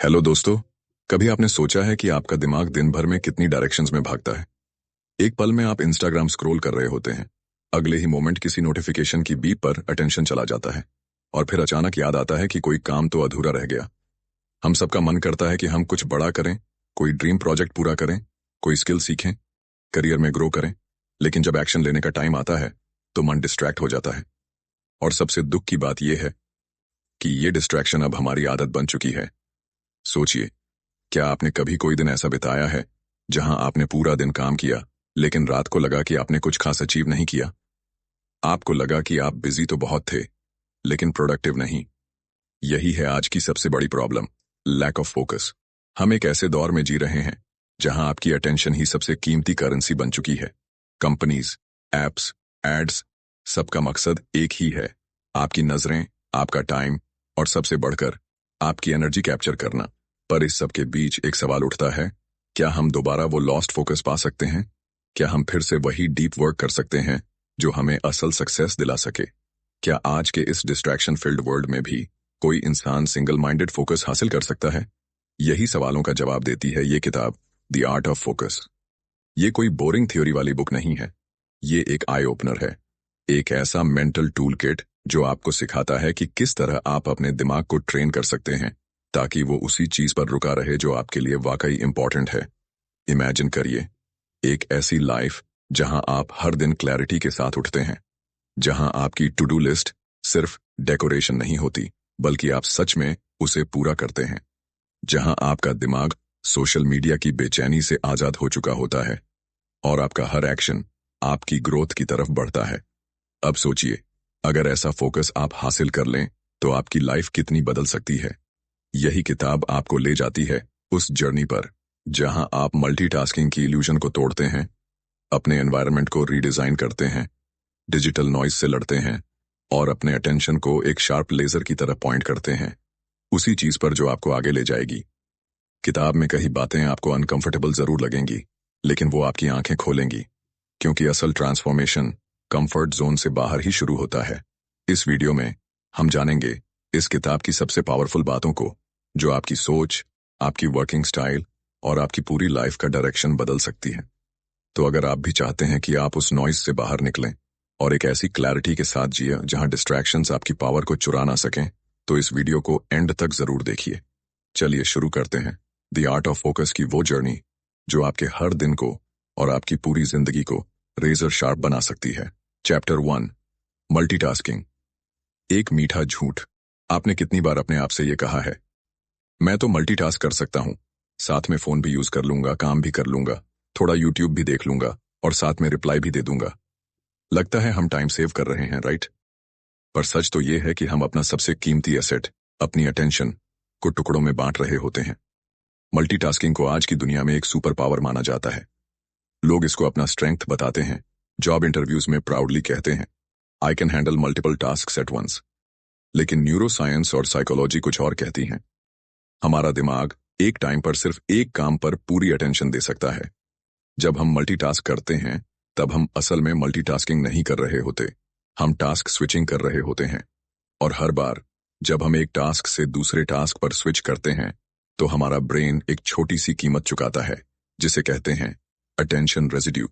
Hello दोस्तों। कभी आपने सोचा है कि आपका दिमाग दिन भर में कितनी डायरेक्शंस में भागता है। एक पल में आप इंस्टाग्राम स्क्रॉल कर रहे होते हैं, अगले ही मोमेंट किसी नोटिफिकेशन की बीप पर अटेंशन चला जाता है, और फिर अचानक याद आता है कि कोई काम तो अधूरा रह गया। हम सबका मन करता है कि हम कुछ बड़ा करें, कोई ड्रीम प्रोजेक्ट पूरा करें, कोई स्किल सीखें, करियर में ग्रो करें। लेकिन जब एक्शन लेने का टाइम आता है तो मन डिस्ट्रैक्ट हो जाता है। और सबसे दुख की बात यह है कि ये डिस्ट्रैक्शन अब हमारी आदत बन चुकी है। सोचिए, क्या आपने कभी कोई दिन ऐसा बिताया है जहां आपने पूरा दिन काम किया, लेकिन रात को लगा कि आपने कुछ खास अचीव नहीं किया। आपको लगा कि आप बिजी तो बहुत थे, लेकिन प्रोडक्टिव नहीं। यही है आज की सबसे बड़ी प्रॉब्लम, लैक ऑफ फोकस। हम एक ऐसे दौर में जी रहे हैं जहां आपकी अटेंशन ही सबसे कीमती करेंसी बन चुकी है। कंपनीज, एप्स, एड्स, सबका मकसद एक ही है, आपकी नजरें, आपका टाइम, और सबसे बढ़कर आपकी एनर्जी कैप्चर करना। पर इस सब के बीच एक सवाल उठता है, क्या हम दोबारा वो लॉस्ट फोकस पा सकते हैं? क्या हम फिर से वही डीप वर्क कर सकते हैं जो हमें असल सक्सेस दिला सके? क्या आज के इस डिस्ट्रैक्शन फील्ड वर्ल्ड में भी कोई इंसान सिंगल माइंडेड फोकस हासिल कर सकता है? यही सवालों का जवाब देती है ये किताब, द आर्ट ऑफ फोकस। ये कोई बोरिंग थ्योरी वाली बुक नहीं है। ये एक आई ओपनर है, एक ऐसा मेंटल टूल किट जो आपको सिखाता है कि किस तरह आप अपने दिमाग को ट्रेन कर सकते हैं ताकि वो उसी चीज पर रुका रहे जो आपके लिए वाकई इंपॉर्टेंट है। इमेजिन करिए एक ऐसी लाइफ जहां आप हर दिन क्लैरिटी के साथ उठते हैं, जहां आपकी टू डू लिस्ट सिर्फ डेकोरेशन नहीं होती, बल्कि आप सच में उसे पूरा करते हैं। जहां आपका दिमाग सोशल मीडिया की बेचैनी से आजाद हो चुका होता है और आपका हर एक्शन आपकी ग्रोथ की तरफ बढ़ता है। अब सोचिए, अगर ऐसा फोकस आप हासिल कर लें तो आपकी लाइफ कितनी बदल सकती है। यही किताब आपको ले जाती है उस जर्नी पर जहां आप मल्टीटास्किंग की इल्यूजन को तोड़ते हैं, अपने एनवायरनमेंट को रीडिजाइन करते हैं, डिजिटल नॉइज से लड़ते हैं, और अपने अटेंशन को एक शार्प लेजर की तरह पॉइंट करते हैं, उसी चीज पर जो आपको आगे ले जाएगी। किताब में कई बातें आपको अनकंफर्टेबल जरूर लगेंगी, लेकिन वो आपकी आंखें खोलेंगी, क्योंकि असल ट्रांसफॉर्मेशन कंफर्ट जोन से बाहर ही शुरू होता है। इस वीडियो में हम जानेंगे इस किताब की सबसे पावरफुल बातों को, जो आपकी सोच, आपकी वर्किंग स्टाइल और आपकी पूरी लाइफ का डायरेक्शन बदल सकती है। तो अगर आप भी चाहते हैं कि आप उस नॉइज से बाहर निकलें और एक ऐसी क्लैरिटी के साथ जिए जहां डिस्ट्रैक्शंस आपकी पावर को चुरा ना सकें, तो इस वीडियो को एंड तक जरूर देखिए। चलिए शुरू करते हैं द आर्ट ऑफ फोकस की वो जर्नी जो आपके हर दिन को और आपकी पूरी जिंदगी को रेजर शार्प बना सकती है। Chapter 1, multitasking. एक मीठा झूठ। आपने कितनी बार अपने आप से ये कहा है, मैं तो मल्टीटास्क कर सकता हूं, साथ में फोन भी यूज कर लूंगा, काम भी कर लूंगा, थोड़ा यूट्यूब भी देख लूंगा और साथ में रिप्लाई भी दे दूंगा। लगता है हम टाइम सेव कर रहे हैं, राइट? पर सच तो ये है कि हम अपना सबसे कीमती एसेट, अपनी अटेंशन, को टुकड़ों में बांट रहे होते हैं। मल्टीटास्किंग को आज की दुनिया में एक सुपर पावर माना जाता है। लोग इसको अपना स्ट्रेंथ बताते हैं, जॉब इंटरव्यूज में प्राउडली कहते हैं, I can handle multiple task at once. लेकिन न्यूरो साइंस और साइकोलॉजी कुछ और कहती हैं। हमारा दिमाग एक टाइम पर सिर्फ एक काम पर पूरी अटेंशन दे सकता है। जब हम मल्टीटास्क करते हैं तब हम असल में मल्टीटास्किंग नहीं कर रहे होते, हम टास्क स्विचिंग कर रहे होते हैं। और हर बार जब हम एक टास्क से दूसरे टास्क पर स्विच करते हैं तो हमारा ब्रेन एक छोटी सी कीमत चुकाता है, जिसे कहते हैं अटेंशन रेजिड्यू।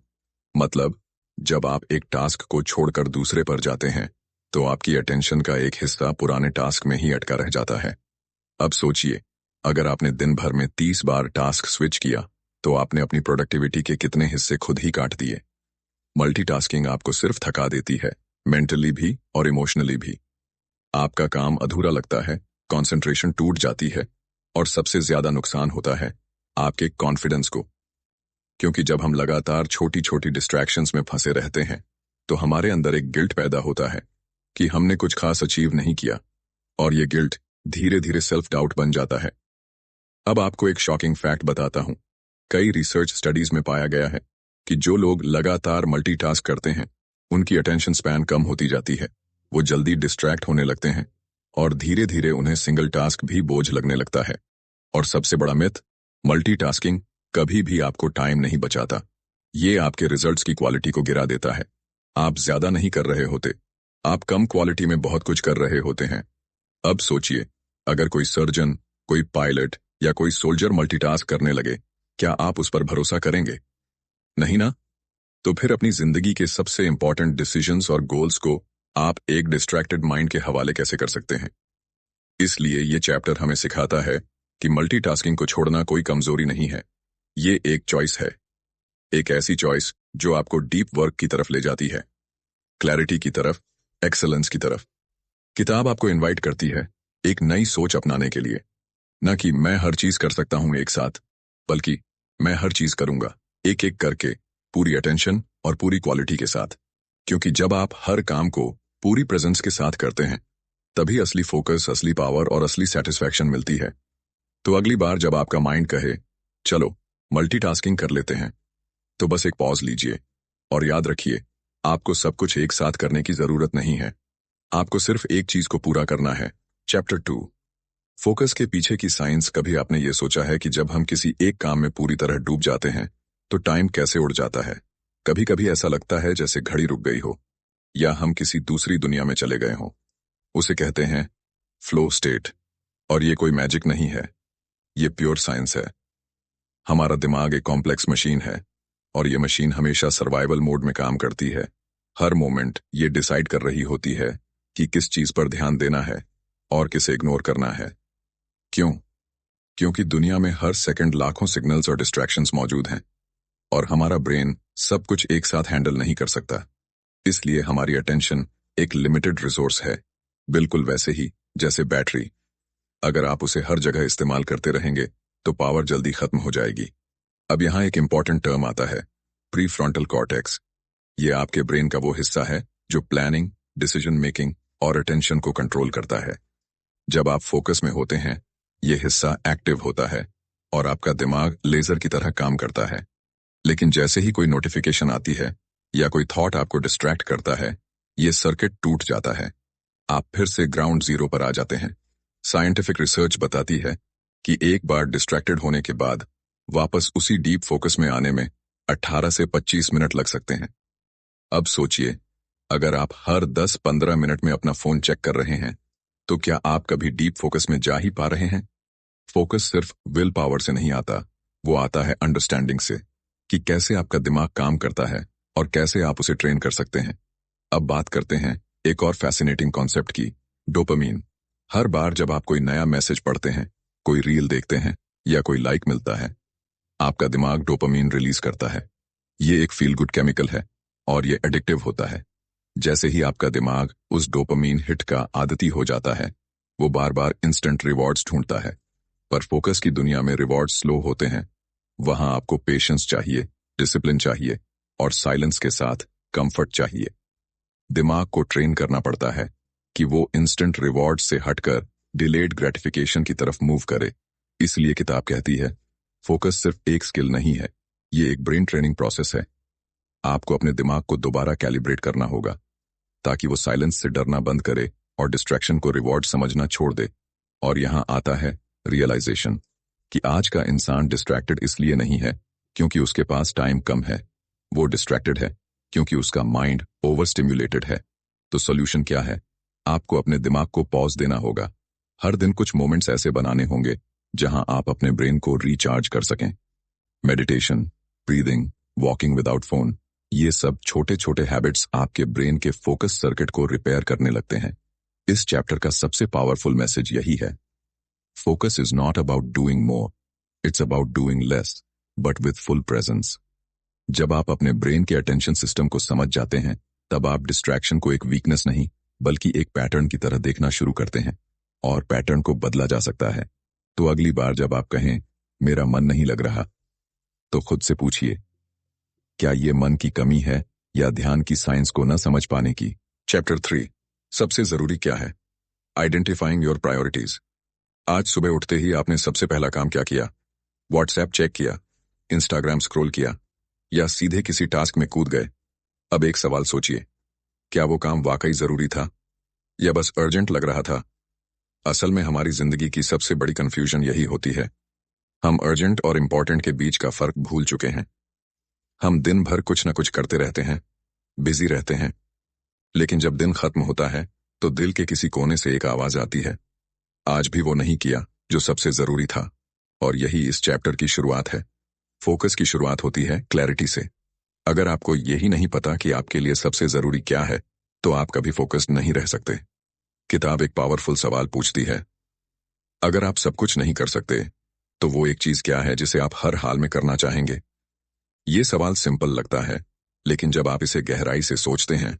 मतलब जब आप एक टास्क को छोड़कर दूसरे पर जाते हैं तो आपकी अटेंशन का एक हिस्सा पुराने टास्क में ही अटका रह जाता है। अब सोचिए, अगर आपने दिन भर में 30 बार टास्क स्विच किया तो आपने अपनी प्रोडक्टिविटी के कितने हिस्से खुद ही काट दिए। मल्टीटास्किंग आपको सिर्फ थका देती है, मेंटली भी और इमोशनली भी। आपका काम अधूरा लगता है, कंसंट्रेशन टूट जाती है, और सबसे ज्यादा नुकसान होता है आपके कॉन्फिडेंस को। क्योंकि जब हम लगातार छोटी छोटी डिस्ट्रैक्शंस में फंसे रहते हैं तो हमारे अंदर एक गिल्ट पैदा होता है कि हमने कुछ खास अचीव नहीं किया, और ये गिल्ट धीरे धीरे सेल्फ डाउट बन जाता है। अब आपको एक शॉकिंग फैक्ट बताता हूं। कई रिसर्च स्टडीज में पाया गया है कि जो लोग लगातार मल्टीटास्क करते हैं उनकी अटेंशन स्पैन कम होती जाती है, वो जल्दी डिस्ट्रैक्ट होने लगते हैं, और धीरे धीरे उन्हें सिंगल टास्क भी बोझ लगने लगता है। और सबसे बड़ा मिथ, मल्टीटास्किंग कभी भी आपको टाइम नहीं बचाता। ये आपके रिजल्ट्स की क्वालिटी को गिरा देता है। आप ज्यादा नहीं कर रहे होते, आप कम क्वालिटी में बहुत कुछ कर रहे होते हैं। अब सोचिए, अगर कोई सर्जन, कोई पायलट या कोई सोल्जर मल्टीटास्क करने लगे, क्या आप उस पर भरोसा करेंगे? नहीं ना? तो फिर अपनी जिंदगी के सबसे इंपॉर्टेंट डिसीजंस और गोल्स को आप एक डिस्ट्रैक्टेड माइंड के हवाले कैसे कर सकते हैं? इसलिए ये चैप्टर हमें सिखाता है कि मल्टीटास्किंग को छोड़ना कोई कमजोरी नहीं है। ये एक चॉइस है। एक ऐसी चॉइस जो आपको डीप वर्क की तरफ ले जाती है, क्लैरिटी की तरफ, एक्सेलेंस की तरफ। किताब आपको इनवाइट करती है एक नई सोच अपनाने के लिए। न कि मैं हर चीज कर सकता हूं एक साथ, बल्कि मैं हर चीज करूंगा एक एक करके, पूरी अटेंशन और पूरी क्वालिटी के साथ। क्योंकि जब आप हर काम को पूरी प्रेजेंस के साथ करते हैं, तभी असली फोकस, असली पावर और असली सेटिस्फैक्शन मिलती है। तो अगली बार जब आपका माइंड कहे चलो मल्टीटास्किंग कर लेते हैं, तो बस एक पॉज लीजिए और याद रखिए, आपको सब कुछ एक साथ करने की जरूरत नहीं है। आपको सिर्फ एक चीज को पूरा करना है। चैप्टर 2, फोकस के पीछे की साइंस। कभी आपने ये सोचा है कि जब हम किसी एक काम में पूरी तरह डूब जाते हैं तो टाइम कैसे उड़ जाता है? कभी कभी ऐसा लगता है जैसे घड़ी रुक गई हो या हम किसी दूसरी दुनिया में चले गए हों। उसे कहते हैं फ्लो स्टेट। और ये कोई मैजिक नहीं है, ये प्योर साइंस है। हमारा दिमाग एक कॉम्प्लेक्स मशीन है और ये मशीन हमेशा सर्वाइवल मोड में काम करती है। हर मोमेंट ये डिसाइड कर रही होती है कि किस चीज पर ध्यान देना है और किसे इग्नोर करना है। क्यों? क्योंकि दुनिया में हर सेकंड लाखों सिग्नल्स और डिस्ट्रैक्शंस मौजूद हैं और हमारा ब्रेन सब कुछ एक साथ हैंडल नहीं कर सकता। इसलिए हमारी अटेंशन एक लिमिटेड रिसोर्स है, बिल्कुल वैसे ही जैसे बैटरी। अगर आप उसे हर जगह इस्तेमाल करते रहेंगे तो पावर जल्दी खत्म हो जाएगी। अब यहाँ एक इंपॉर्टेंट टर्म आता है, प्री फ्रंटल कॉर्टेक्स। ये आपके ब्रेन का वो हिस्सा है जो प्लानिंग, डिसीजन मेकिंग और अटेंशन को कंट्रोल करता है। जब आप फोकस में होते हैं, ये हिस्सा एक्टिव होता है और आपका दिमाग लेजर की तरह काम करता है। लेकिन जैसे ही कोई नोटिफिकेशन आती है या कोई थॉट आपको डिस्ट्रैक्ट करता है, ये सर्किट टूट जाता है। आप फिर से ग्राउंड जीरो पर आ जाते हैं। साइंटिफिक रिसर्च बताती है कि एक बार डिस्ट्रैक्टेड होने के बाद वापस उसी डीप फोकस में आने में 18 से 25 मिनट लग सकते हैं। अब सोचिए, अगर आप हर 10-15 मिनट में अपना फोन चेक कर रहे हैं, तो क्या आप कभी डीप फोकस में जा ही पा रहे हैं? फोकस सिर्फ विल पावर से नहीं आता, वो आता है अंडरस्टैंडिंग से, कि कैसे आपका दिमाग काम करता है और कैसे आप उसे ट्रेन कर सकते हैं। अब बात करते हैं एक और फैसिनेटिंग कॉन्सेप्ट की, डोपामीन। हर बार जब आप कोई नया मैसेज पढ़ते हैं, कोई रील देखते हैं या कोई लाइक मिलता है, आपका दिमाग डोपामीन रिलीज करता है। ये एक फील गुड केमिकल है और ये एडिक्टिव होता है। जैसे ही आपका दिमाग उस डोपामीन हिट का आदती हो जाता है, वो बार बार इंस्टेंट रिवॉर्ड्स ढूंढता है। पर फोकस की दुनिया में रिवॉर्ड्स स्लो होते हैं। वहां आपको पेशेंस चाहिए, डिसिप्लिन चाहिए और साइलेंस के साथ कंफर्ट चाहिए। दिमाग को ट्रेन करना पड़ता है कि वो इंस्टेंट रिवॉर्ड से हटकर डिलेड ग्रेटिफिकेशन की तरफ मूव करे। इसलिए किताब कहती है, फोकस सिर्फ एक स्किल नहीं है, ये एक ब्रेन ट्रेनिंग प्रोसेस है। आपको अपने दिमाग को दोबारा कैलिब्रेट करना होगा ताकि वो साइलेंस से डरना बंद करे और डिस्ट्रैक्शन को रिवॉर्ड समझना छोड़ दे। और यहाँ आता है रियलाइजेशन कि आज का इंसान डिस्ट्रैक्टेड इसलिए नहीं है क्योंकि उसके पास टाइम कम है, वो डिस्ट्रैक्टेड है क्योंकि उसका माइंड ओवर स्टिम्युलेटेड है। तो सॉल्यूशन क्या है? आपको अपने दिमाग को पॉज देना होगा। हर दिन कुछ मोमेंट्स ऐसे बनाने होंगे जहां आप अपने ब्रेन को रिचार्ज कर सकें। Meditation, breathing, walking without phone, ये सब छोटे छोटे हैबिट्स आपके ब्रेन के फोकस सर्किट को रिपेयर करने लगते हैं। इस चैप्टर का सबसे पावरफुल मैसेज यही है, focus is not about doing more, it's about doing less but with full presence. जब आप अपने ब्रेन के अटेंशन सिस्टम को समझ जाते हैं, तब आप डिस्ट्रैक्शन को एक वीकनेस नहीं बल्कि एक पैटर्न की तरह देखना शुरू करते हैं और पैटर्न को बदला जा सकता है। तो अगली बार जब आप कहें मेरा मन नहीं लग रहा, तो खुद से पूछिए, क्या ये मन की कमी है या ध्यान की साइंस को न समझ पाने की? चैप्टर 3, सबसे जरूरी क्या है? Identifying your priorities. आज सुबह उठते ही आपने सबसे पहला काम क्या किया? व्हाट्सएप चेक किया, इंस्टाग्राम स्क्रॉल किया या सीधे किसी टास्क में कूद गए? अब एक सवाल सोचिए, क्या वो काम वाकई जरूरी था या बस अर्जेंट लग रहा था? असल में हमारी जिंदगी की सबसे बड़ी कंफ्यूजन यही होती है। हम अर्जेंट और इम्पोर्टेंट के बीच का फर्क भूल चुके हैं। हम दिन भर कुछ न कुछ करते रहते हैं, बिजी रहते हैं, लेकिन जब दिन खत्म होता है तो दिल के किसी कोने से एक आवाज आती है, आज भी वो नहीं किया जो सबसे जरूरी था। और यही इस चैप्टर की शुरुआत है। फोकस की शुरुआत होती है क्लैरिटी से। अगर आपको यही नहीं पता कि आपके लिए सबसे जरूरी क्या है, तो आप कभी फोकस्ड नहीं रह सकते। किताब एक पावरफुल सवाल पूछती है, अगर आप सब कुछ नहीं कर सकते, तो वो एक चीज क्या है जिसे आप हर हाल में करना चाहेंगे? ये सवाल सिंपल लगता है, लेकिन जब आप इसे गहराई से सोचते हैं,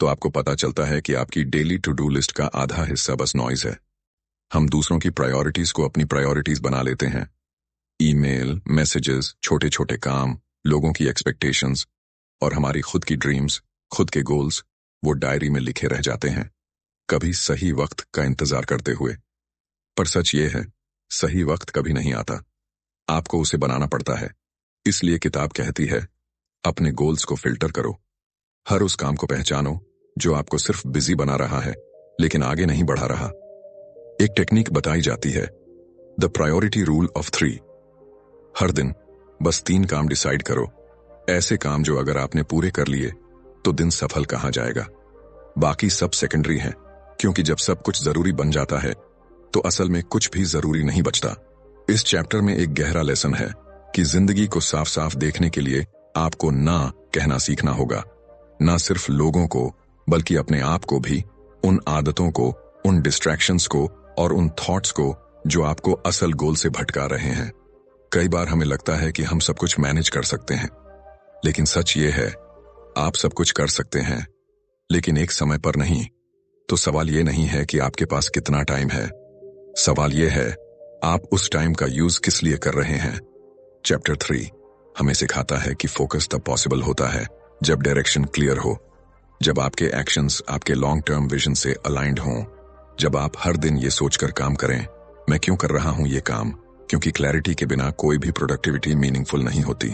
तो आपको पता चलता है कि आपकी डेली टू डू लिस्ट का आधा हिस्सा बस नॉइज है। हम दूसरों की प्रायोरिटीज को अपनी प्रायोरिटीज बना लेते हैं। ईमेल, मैसेजेस, छोटे छोटे काम, लोगों की एक्सपेक्टेशंस और हमारी खुद की ड्रीम्स, खुद के गोल्स, वो डायरी में लिखे रह जाते हैं, कभी सही वक्त का इंतजार करते हुए। पर सच ये है, सही वक्त कभी नहीं आता, आपको उसे बनाना पड़ता है। इसलिए किताब कहती है, अपने गोल्स को फिल्टर करो। हर उस काम को पहचानो जो आपको सिर्फ बिजी बना रहा है, लेकिन आगे नहीं बढ़ा रहा। एक टेक्निक बताई जाती है, द प्रायोरिटी रूल ऑफ 3। हर दिन बस 3 काम डिसाइड करो, ऐसे काम जो अगर आपने पूरे कर लिए तो दिन सफल कहा जाएगा। बाकी सब सेकेंडरी है, क्योंकि जब सब कुछ जरूरी बन जाता है तो असल में कुछ भी जरूरी नहीं बचता। इस चैप्टर में एक गहरा लेसन है कि जिंदगी को साफ साफ देखने के लिए आपको ना कहना सीखना होगा। ना सिर्फ लोगों को, बल्कि अपने आप को भी, उन आदतों को, उन डिस्ट्रैक्शंस को और उन थॉट्स को जो आपको असल गोल से भटका रहे हैं। कई बार हमें लगता है कि हम सब कुछ मैनेज कर सकते हैं, लेकिन सच ये है, आप सब कुछ कर सकते हैं, लेकिन एक समय पर नहीं। तो सवाल ये नहीं है कि आपके पास कितना टाइम है, सवाल ये है, आप उस टाइम का यूज किस लिए कर रहे हैं। चैप्टर 3 हमें सिखाता है कि फोकस तब पॉसिबल होता है जब डायरेक्शन क्लियर हो, जब आपके एक्शंस आपके लॉन्ग टर्म विजन से अलाइंड हों, जब आप हर दिन ये सोचकर काम करें, मैं क्यों कर रहा हूं ये काम, क्योंकि क्लैरिटी के बिना कोई भी प्रोडक्टिविटी मीनिंगफुल नहीं होती।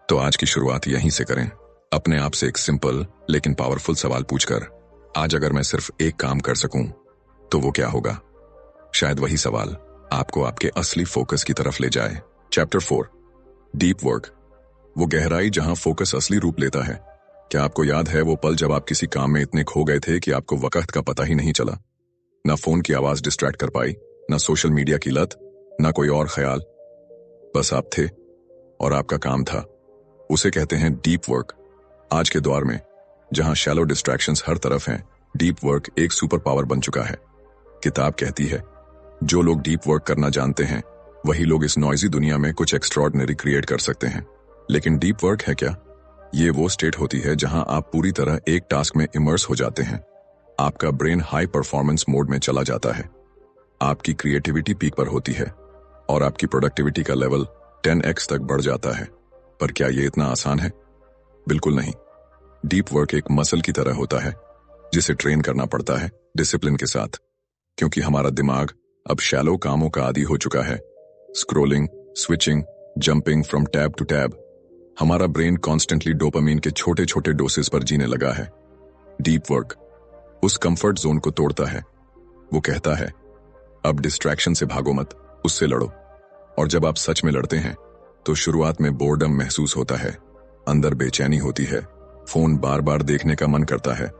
तो आज की शुरुआत यहीं से करें, अपने आप से एक सिंपल लेकिन पावरफुल सवाल पूछकर, आज अगर मैं सिर्फ एक काम कर सकूं तो वो क्या होगा। शायद वही सवाल आपको आपके असली फोकस की तरफ ले जाए। चैप्टर 4 डीप वर्क, वो गहराई जहां फोकस असली रूप लेता है। क्या आपको याद है वो पल जब आप किसी काम में इतने खो गए थे कि आपको वक्त का पता ही नहीं चला? ना फोन की आवाज डिस्ट्रैक्ट कर पाई, ना सोशल मीडिया की लत, ना कोई और ख्याल, बस आप थे और आपका काम था। उसे कहते हैं डीप वर्क। आज के दौर में जहां शैलो डिस्ट्रैक्शंस हर तरफ हैं, डीप वर्क एक सुपर पावर बन चुका है। किताब कहती है, जो लोग डीप वर्क करना जानते हैं वही लोग इस नॉइजी दुनिया में कुछ एक्स्ट्रॉर्डिनरी क्रिएट कर सकते हैं। लेकिन डीप वर्क है क्या? ये वो स्टेट होती है जहां आप पूरी तरह एक टास्क में इमर्स हो जाते हैं। आपका ब्रेन हाई परफॉर्मेंस मोड में चला जाता है, आपकी क्रिएटिविटी पीक पर होती है और आपकी प्रोडक्टिविटी का लेवल 10x तक बढ़ जाता है। पर क्या ये इतना आसान है? बिल्कुल नहीं। डीप वर्क एक मसल की तरह होता है जिसे ट्रेन करना पड़ता है डिसिप्लिन के साथ, क्योंकि हमारा दिमाग अब शैलो कामों का आदी हो चुका है। Scrolling, switching, jumping from tab to tab. हमारा ब्रेन कॉन्स्टेंटली डोपामीन के छोटे छोटे डोसेस पर जीने लगा है। डीप वर्क उस कंफर्ट जोन को तोड़ता है। वो कहता है, अब डिस्ट्रैक्शन से भागो मत, उससे लड़ो। और जब आप सच में लड़ते हैं तो शुरुआत में बोर्डम महसूस होता है, अंदर बेचैनी होती है, फोन बार बार देखने का मन करता है।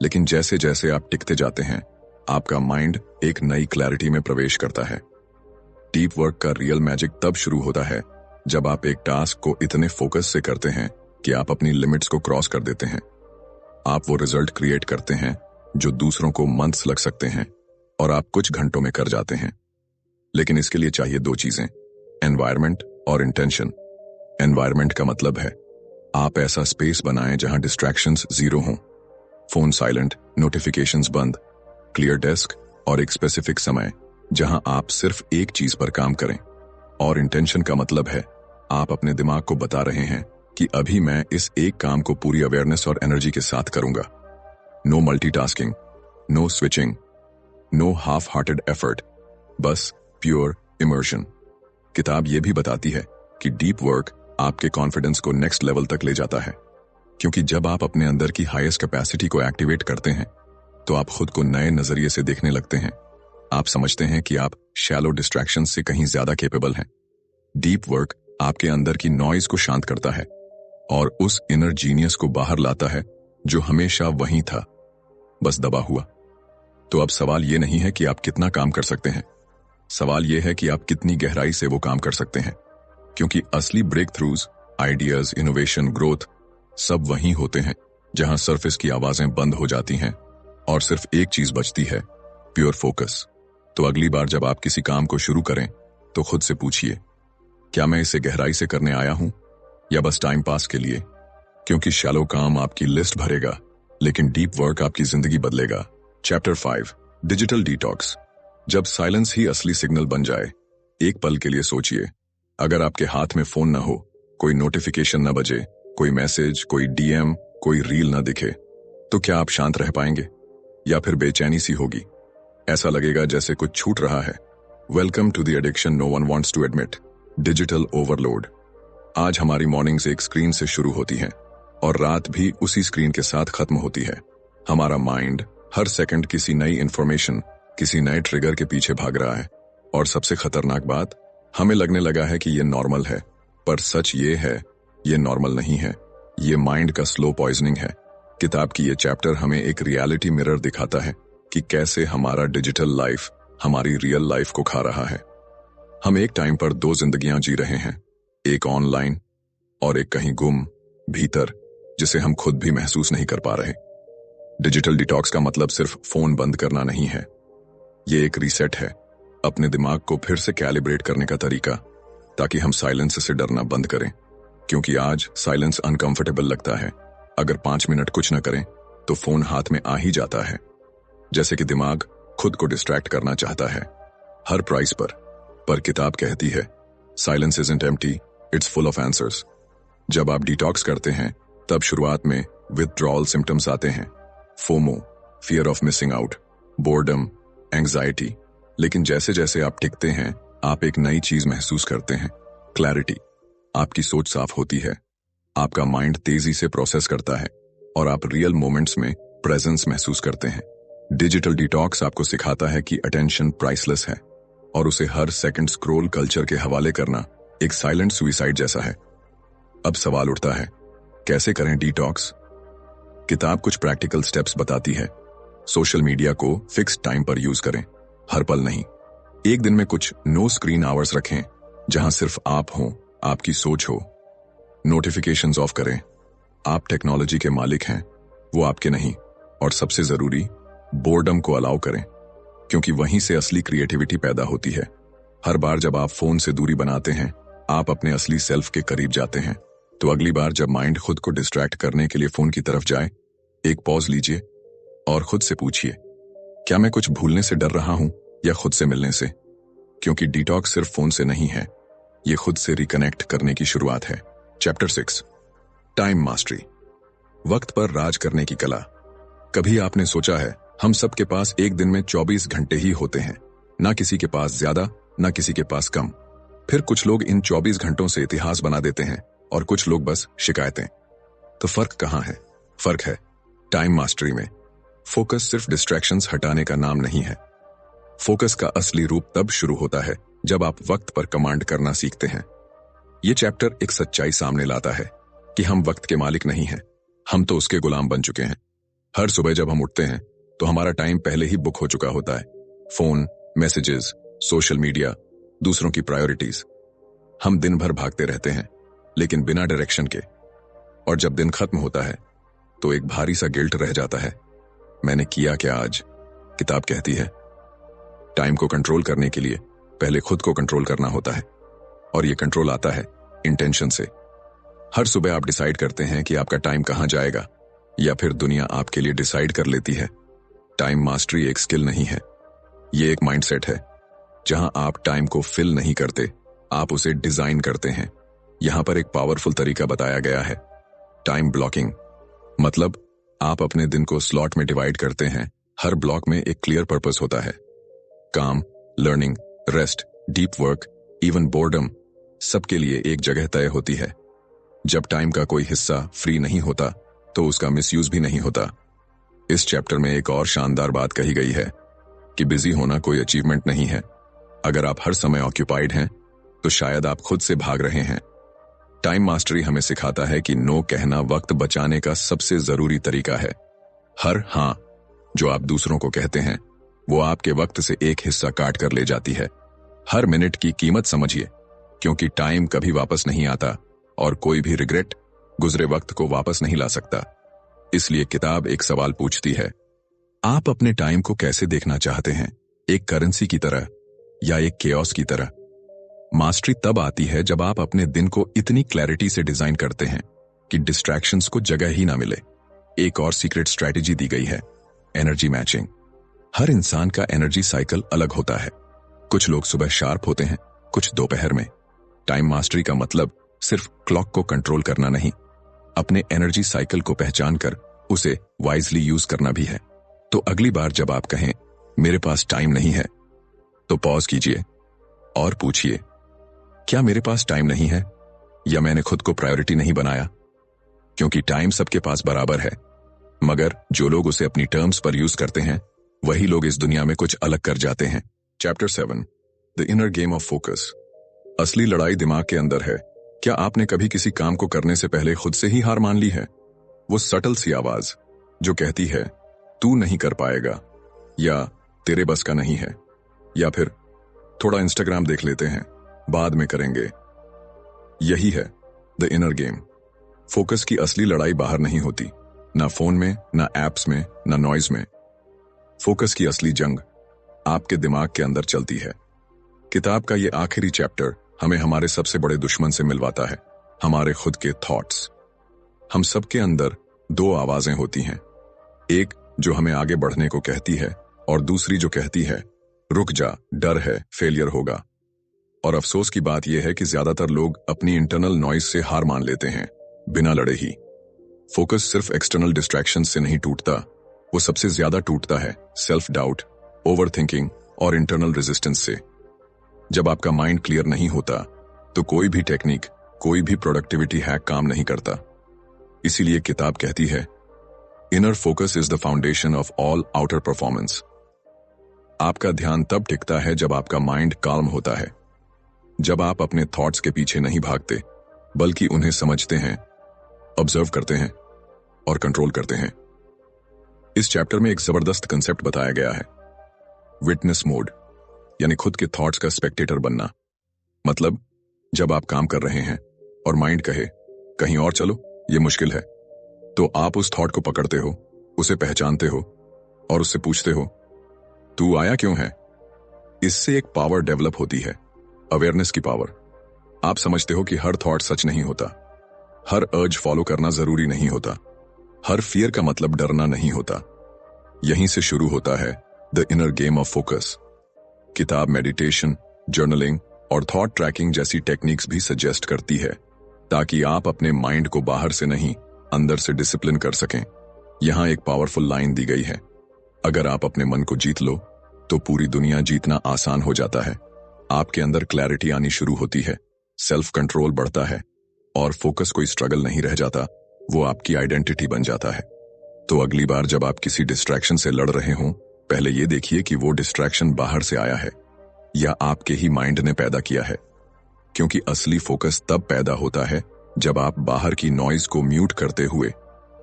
लेकिन जैसे जैसे आप टिकते जाते हैं, आपका माइंड एक नई क्लैरिटी में प्रवेश करता है। डीप वर्क का रियल मैजिक तब शुरू होता है जब आप एक टास्क को इतने फोकस से करते हैं कि आप अपनी लिमिट्स को क्रॉस कर देते हैं। आप वो रिजल्ट क्रिएट करते हैं जो दूसरों को मंथ्स लग सकते हैं और आप कुछ घंटों में कर जाते हैं। लेकिन इसके लिए चाहिए 2 चीजें, एनवायरनमेंट और इंटेंशन। एनवायरनमेंट का मतलब है आप ऐसा स्पेस बनाएं जहां डिस्ट्रैक्शंस जीरो हों, फोन साइलेंट, नोटिफिकेशंस बंद, क्लियर डेस्क और एक स्पेसिफिक समय जहां आप सिर्फ एक चीज पर काम करें। और इंटेंशन का मतलब है आप अपने दिमाग को बता रहे हैं कि अभी मैं इस एक काम को पूरी अवेयरनेस और एनर्जी के साथ करूंगा। No multitasking, no switching, no half hearted effort, बस प्योर इमर्शन। किताब यह भी बताती है कि डीप वर्क आपके कॉन्फिडेंस को नेक्स्ट लेवल तक ले जाता है, क्योंकि जब आप अपने अंदर की हाईएस्ट कैपेसिटी को एक्टिवेट करते हैं तो आप खुद को नए नजरिए से देखने लगते हैं। आप समझते हैं कि आप शैलो डिस्ट्रैक्शन से कहीं ज्यादा कैपेबल हैं। डीप वर्क आपके अंदर की नॉइज को शांत करता है और उस इनर जीनियस को बाहर लाता है जो हमेशा वहीं था, बस दबा हुआ। तो अब सवाल ये नहीं है कि आप कितना काम कर सकते हैं, सवाल यह है कि आप कितनी गहराई से वो काम कर सकते हैं, क्योंकि असली breakthroughs, ideas, innovation, growth सब वहीं होते हैं जहां सरफेस की आवाजें बंद हो जाती हैं और सिर्फ एक चीज बचती है, प्योर फोकस। तो अगली बार जब आप किसी काम को शुरू करें तो खुद से पूछिए, क्या मैं इसे गहराई से करने आया हूं या बस टाइम पास के लिए? क्योंकि शैलो काम आपकी लिस्ट भरेगा, लेकिन डीप वर्क आपकी जिंदगी बदलेगा। Chapter 5, digital detox. जब साइलेंस ही असली सिग्नल बन जाए, एक पल के लिए सोचिए, अगर आपके हाथ में फोन ना हो, कोई नोटिफिकेशन ना बजे, कोई मैसेज, कोई डीएम, कोई रील ना दिखे, तो क्या आप शांत रह पाएंगे या फिर बेचैनी सी होगी? ऐसा लगेगा जैसे कुछ छूट रहा है। Welcome to the addiction no one wants to admit, digital overload. आज हमारी मॉर्निंग्स एक स्क्रीन से शुरू होती हैं और रात भी उसी स्क्रीन के साथ खत्म होती है। हमारा माइंड हर सेकंड किसी नई इंफॉर्मेशन, किसी नए ट्रिगर के पीछे भाग रहा है। और सबसे खतरनाक बात, हमें लगने लगा है कि ये नॉर्मल है, पर सच ये है, ये नॉर्मल नहीं है, ये माइंड का स्लो पॉइजनिंग है। किताब की ये चैप्टर हमें एक रियलिटी मिरर दिखाता है कि कैसे हमारा डिजिटल लाइफ हमारी रियल लाइफ को खा रहा है। हम एक टाइम पर दो जिंदगियां जी रहे हैं, एक ऑनलाइन और एक कहीं गुम भीतर, जिसे हम खुद भी महसूस नहीं कर पा रहे। डिजिटल डिटॉक्स का मतलब सिर्फ फोन बंद करना नहीं है, ये एक रीसेट है, अपने दिमाग को फिर से कैलिब्रेट करने का तरीका, ताकि हम साइलेंस से डरना बंद करें। क्योंकि आज साइलेंस अनकंफर्टेबल लगता है। अगर 5 मिनट कुछ न करें तो फोन हाथ में आ ही जाता है, जैसे कि दिमाग खुद को डिस्ट्रैक्ट करना चाहता है हर प्राइस पर किताब कहती है, silence isn't empty, it's full of answers. जब आप डिटॉक्स करते हैं तब शुरुआत में विथड्रॉल सिम्टम्स आते हैं, FOMO, fear of missing out, boredom, anxiety. लेकिन जैसे जैसे आप टिकते हैं, आप एक नई चीज महसूस करते हैं, क्लैरिटी। आपकी सोच साफ होती है, आपका माइंड तेजी से प्रोसेस करता है और आप रियल मोमेंट्स में प्रेजेंस महसूस करते हैं। डिजिटल डिटॉक्स आपको सिखाता है कि अटेंशन प्राइसलेस है और उसे हर सेकंड स्क्रॉल कल्चर के हवाले करना एक साइलेंट सुइसाइड जैसा है। अब सवाल उठता है, कैसे करें डिटॉक्स? किताब कुछ प्रैक्टिकल स्टेप्स बताती है। सोशल मीडिया को फिक्स टाइम पर यूज करें, हर पल नहीं। एक दिन में कुछ नो स्क्रीन आवर्स रखें, जहां सिर्फ आप हो, आपकी सोच हो। नोटिफिकेशंस ऑफ करें, आप टेक्नोलॉजी के मालिक हैं, वो आपके नहीं। और सबसे जरूरी, बोर्डम को अलाउ करें, क्योंकि वहीं से असली क्रिएटिविटी पैदा होती है। हर बार जब आप फोन से दूरी बनाते हैं, आप अपने असली सेल्फ के करीब जाते हैं। तो अगली बार जब माइंड खुद को डिस्ट्रैक्ट करने के लिए फोन की तरफ जाए, एक पॉज लीजिए और खुद से पूछिए, क्या मैं कुछ भूलने से डर रहा हूं या खुद से मिलने से? क्योंकि डिटॉक्स सिर्फ फोन से नहीं है, ये खुद से रिकनेक्ट करने की शुरुआत है। चैप्टर 6, टाइम मास्टरी, वक्त पर राज करने की कला। कभी आपने सोचा है, हम सब के पास एक दिन में 24 घंटे ही होते हैं, ना किसी के पास ज्यादा, ना किसी के पास कम। फिर कुछ लोग इन 24 घंटों से इतिहास बना देते हैं और कुछ लोग बस शिकायतें। तो फर्क कहां है? फर्क है टाइम मास्टरी में। फोकस सिर्फ डिस्ट्रैक्शंस हटाने का नाम नहीं है। फोकस का असली रूप तब शुरू होता है जब आप वक्त पर कमांड करना सीखते हैं। ये चैप्टर एक सच्चाई सामने लाता है कि हम वक्त के मालिक नहीं हैं, हम तो उसके गुलाम बन चुके हैं। हर सुबह जब हम उठते हैं तो हमारा टाइम पहले ही बुक हो चुका होता है। फोन, मैसेजेस, सोशल मीडिया, दूसरों की प्रायोरिटीज। हम दिन भर भागते रहते हैं, लेकिन बिना डायरेक्शन के। और जब दिन खत्म होता है तो एक भारी सा गिल्ट रह जाता है, मैंने किया क्या आज? किताब कहती है, टाइम को कंट्रोल करने के लिए पहले खुद को कंट्रोल करना होता है, और ये कंट्रोल आता है इंटेंशन से। हर सुबह आप डिसाइड करते हैं कि आपका टाइम कहां जाएगा, या फिर दुनिया आपके लिए डिसाइड कर लेती है। टाइम मास्टरी एक स्किल नहीं है, ये एक माइंडसेट है। जहां आप टाइम को फिल नहीं करते, आप उसे डिजाइन करते हैं। यहां पर एक पावरफुल तरीका बताया गया है, टाइम ब्लॉकिंग। मतलब आप अपने दिन को स्लॉट में डिवाइड करते हैं, हर ब्लॉक में एक क्लियर पर्पस होता है। काम, learning, rest, deep work, even boredom, सबके लिए एक जगह तय होती है। जब टाइम का कोई हिस्सा फ्री नहीं होता तो उसका मिसयूज भी नहीं होता। इस चैप्टर में एक और शानदार बात कही गई है कि बिजी होना कोई अचीवमेंट नहीं है। अगर आप हर समय ऑक्यूपाइड हैं तो शायद आप खुद से भाग रहे हैं। टाइम मास्टरी हमें सिखाता है कि नो कहना वक्त बचाने का सबसे जरूरी तरीका है। हर हाँ जो आप दूसरों को कहते हैं, वो आपके वक्त से एक हिस्सा काट कर ले जाती है। हर मिनट की कीमत समझिए, क्योंकि टाइम कभी वापस नहीं आता और कोई भी रिग्रेट गुजरे वक्त को वापस नहीं ला सकता। इसलिए किताब एक सवाल पूछती है, आप अपने टाइम को कैसे देखना चाहते हैं? एक करेंसी की तरह या एक केओस की तरह? मास्टरी तब आती है जब आप अपने दिन को इतनी क्लैरिटी से डिजाइन करते हैं कि डिस्ट्रैक्शंस को जगह ही ना मिले। एक और सीक्रेट स्ट्रैटेजी दी गई है, एनर्जी मैचिंग। हर इंसान का एनर्जी साइकिल अलग होता है। कुछ लोग सुबह शार्प होते हैं, कुछ दोपहर में। टाइम मास्टरी का मतलब सिर्फ क्लॉक को कंट्रोल करना नहीं, अपने एनर्जी साइकिल को पहचान कर उसे वाइजली यूज करना भी है। तो अगली बार जब आप कहें मेरे पास टाइम नहीं है, तो पॉज कीजिए और पूछिए, क्या मेरे पास टाइम नहीं है या मैंने खुद को प्रायोरिटी नहीं बनाया? क्योंकि टाइम सबके पास बराबर है, मगर जो लोग उसे अपनी टर्म्स पर यूज करते हैं वही लोग इस दुनिया में कुछ अलग कर जाते हैं। Chapter 7, the inner game of focus. असली लड़ाई दिमाग के अंदर है। क्या आपने कभी किसी काम को करने से पहले खुद से ही हार मान ली है? वो सटल सी आवाज जो कहती है तू नहीं कर पाएगा, या तेरे बस का नहीं है, या फिर थोड़ा इंस्टाग्राम देख लेते हैं, बाद में करेंगे। यही है द इनर गेम। फोकस की असली लड़ाई बाहर नहीं होती, ना फोन में, ना एप्स में, ना नॉइज में। फोकस की असली जंग आपके दिमाग के अंदर चलती है। किताब का ये आखिरी चैप्टर हमें हमारे सबसे बड़े दुश्मन से मिलवाता है, हमारे खुद के थॉट्स। हम सबके अंदर दो आवाजें होती हैं, एक जो हमें आगे बढ़ने को कहती है और दूसरी जो कहती है रुक जा, डर है, फेलियर होगा। और अफसोस की बात यह है कि ज्यादातर लोग अपनी इंटरनल नॉइज से हार मान लेते हैं, बिना लड़े ही। फोकस सिर्फ एक्सटर्नल डिस्ट्रैक्शन से नहीं टूटता, वो सबसे ज्यादा टूटता है सेल्फ डाउट, ओवर थिंकिंग और इंटरनल रेजिस्टेंस से। जब आपका माइंड क्लियर नहीं होता तो कोई भी टेक्निक, कोई भी प्रोडक्टिविटी हैक काम नहीं करता। इसीलिए किताब कहती है, inner focus is the foundation of all outer performance. आपका ध्यान तब टिकता है जब आपका माइंड काल्म होता है, जब आप अपने थॉट्स के पीछे नहीं भागते, बल्कि उन्हें समझते हैं, ऑब्जर्व करते हैं और कंट्रोल करते हैं। इस चैप्टर में एक जबरदस्त कंसेप्ट बताया गया है, विटनेस मोड, यानी खुद के थॉट्स का स्पेक्टेटर बनना। मतलब जब आप काम कर रहे हैं और माइंड कहे कहीं और चलो, ये मुश्किल है, तो आप उस थॉट को पकड़ते हो, उसे पहचानते हो और उससे पूछते हो तू आया क्यों है। इससे एक पावर डेवलप होती है, अवेयरनेस की पावर। आप समझते हो कि हर थॉट सच नहीं होता, हर अर्ज फॉलो करना जरूरी नहीं होता, हर फियर का मतलब डरना नहीं होता। यहीं से शुरू होता है the inner game of focus. किताब मेडिटेशन, जर्नलिंग और थॉट ट्रैकिंग जैसी टेक्निक्स भी सजेस्ट करती है, ताकि आप अपने माइंड को बाहर से नहीं, अंदर से डिसिप्लिन कर सकें। यहां एक पावरफुल लाइन दी गई है, अगर आप अपने मन को जीत लो तो पूरी दुनिया जीतना आसान हो जाता है। आपके अंदर क्लैरिटी आनी शुरू होती है, सेल्फ कंट्रोल बढ़ता है और फोकस कोई स्ट्रगल नहीं रह जाता, वो आपकी आइडेंटिटी बन जाता है। तो अगली बार जब आप किसी डिस्ट्रैक्शन से लड़ रहे हों, पहले ये देखिए कि वो डिस्ट्रैक्शन बाहर से आया है या आपके ही माइंड ने पैदा किया है। क्योंकि असली फोकस तब पैदा होता है जब आप बाहर की नॉइज को म्यूट करते हुए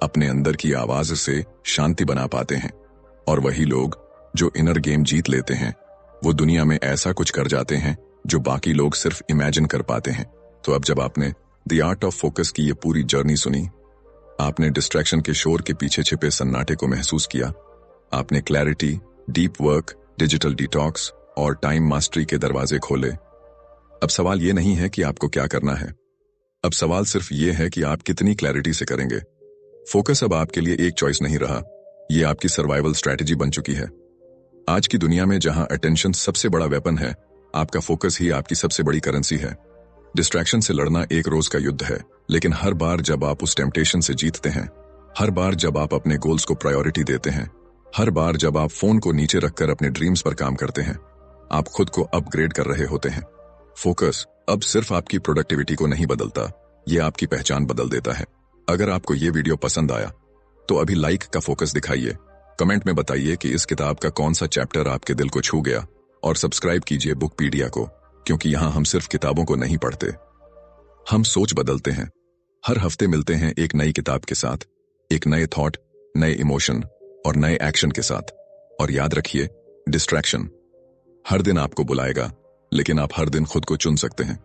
अपने अंदर की आवाज से शांति बना पाते हैं। और वही लोग जो इनर गेम जीत लेते हैं, वो दुनिया में ऐसा कुछ कर जाते हैं जो बाकी लोग सिर्फ इमेजिन कर पाते हैं। तो अब जब आपने द आर्ट ऑफ फोकस की ये पूरी जर्नी सुनी, आपने डिस्ट्रैक्शन के शोर के पीछे छिपे सन्नाटे को महसूस किया, आपने clarity, deep work, digital detox और टाइम मास्टरी के दरवाजे खोले। अब सवाल ये नहीं है कि आपको क्या करना है, अब सवाल सिर्फ ये है कि आप कितनी क्लैरिटी से करेंगे। फोकस अब आपके लिए एक चॉइस नहीं रहा, ये आपकी सर्वाइवल स्ट्रैटेजी बन चुकी है। आज की दुनिया में जहां अटेंशन सबसे बड़ा वेपन है, आपका फोकस ही आपकी सबसे बड़ी करेंसी है। डिस्ट्रैक्शन से लड़ना एक रोज का युद्ध है, लेकिन हर बार जब आप उस टेम्पटेशन से जीतते हैं, हर बार जब आप अपने गोल्स को प्रायोरिटी देते हैं, हर बार जब आप फोन को नीचे रखकर अपने ड्रीम्स पर काम करते हैं, आप खुद को अपग्रेड कर रहे होते हैं। फोकस अब सिर्फ आपकी प्रोडक्टिविटी को नहीं बदलता, ये आपकी पहचान बदल देता है। अगर आपको ये वीडियो पसंद आया तो अभी लाइक का फोकस दिखाइए, कमेंट में बताइए कि इस किताब का कौन सा चैप्टर आपके दिल को छू गया, और सब्सक्राइब कीजिए बुकपीडिया को, क्योंकि यहां हम सिर्फ किताबों को नहीं पढ़ते, हम सोच बदलते हैं। हर हफ्ते मिलते हैं एक नई किताब के साथ, एक नए थॉट, नए इमोशन और नए एक्शन के साथ। और याद रखिए, डिस्ट्रैक्शन हर दिन आपको बुलाएगा, लेकिन आप हर दिन खुद को चुन सकते हैं।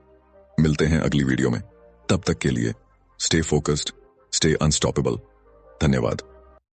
मिलते हैं अगली वीडियो में। तब तक के लिए स्टे फोकस्ड, स्टे अनस्टॉपेबल। धन्यवाद।